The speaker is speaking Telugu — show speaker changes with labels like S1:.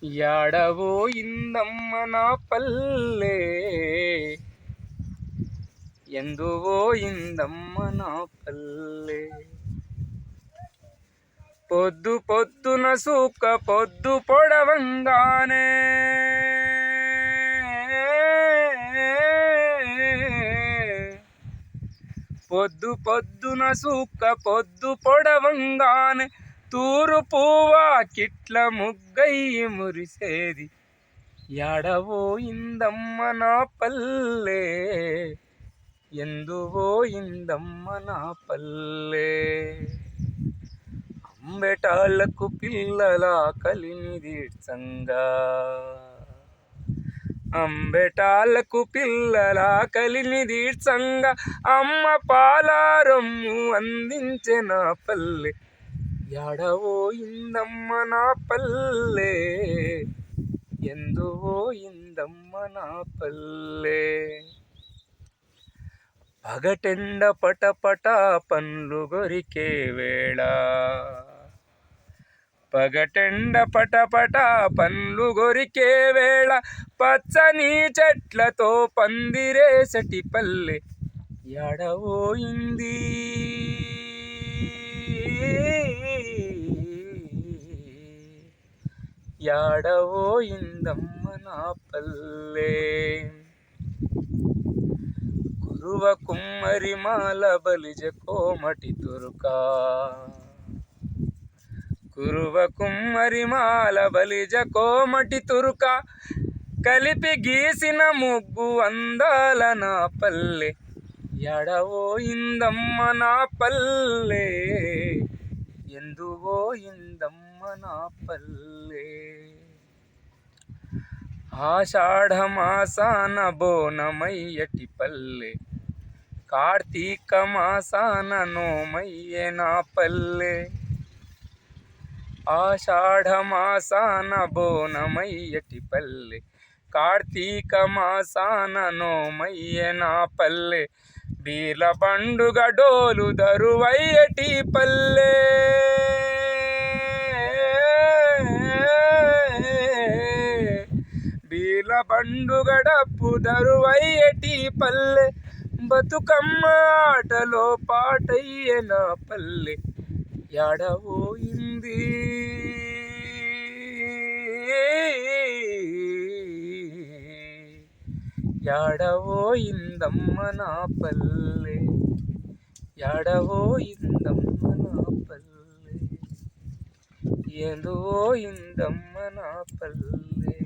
S1: యాడవో ఇందమ్మ నా పల్లె ఎందువో ఇందమ్మ నా పల్లె పొద్దు పొద్దున సూక్క పొద్దు పొడవంగానే పొద్దు పొద్దున సూక్క పొద్దు పొడవంగానే తూరు పువ్వా కిట్ల ముగ్గయ్యి మురిసేది యాడవో ఇందమ్మ నా పల్లె ఎందువో ఇందమ్మ నా పల్లె అంబెటాళ్లకు పిల్లల కలినిదీడ్చంగా అంబెటాళ్లకు పిల్లల కలినిదీడ్చంగా అమ్మ పాలారమ్ము అందించే నా పల్లె యాడవో ఇందమ్మ నా పల్లె ఎందువో ఇందమ్మ నా పల్లె పగటెండ పటపట పండ్లు గొరికే వేళ పగటెండ పటపట పండ్లు గొరికే వేళ పచ్చని చెట్లతో పందిరేసటి పల్లె యాడవోయింది యాడవోయిందమ్మ నా పల్లె కురువ కుమ్మరి మాల బలిజ కోమటి తురుకా కురువ కుమ్మరి మాల బలిజ కోమటి తురుక కలిపి గీసిన ముగ్గు అందాల నా పల్లె యాడవో ఇందమ్మ నా పల్లె ఎందువో ఇందమ్మ నా పల్లె ఆషాఢ మాసాన బోనమయ్యటి పల్లె కార్తీక మాసాన నోమయ్యే నా పల్లె ఆషాఢ మాసాన బోనమయ్యటి పల్లె కార్తీక మాసాన నోమయ్యే నా పల్లె బీల బండుగ డోలు దరువయ్యటి పల్లె బీల బండుగ డప్పు దరువయ్యటి పల్లె బతుకమ్మ ఆటలో పాటయ్యే నా పల్లె యాడవోయింది యాడవోయిందమ్మ నా పల్లె యాడవోయిందమ్మ నా పల్లె ఎందువో ఇందమ్మ నా పల్లె.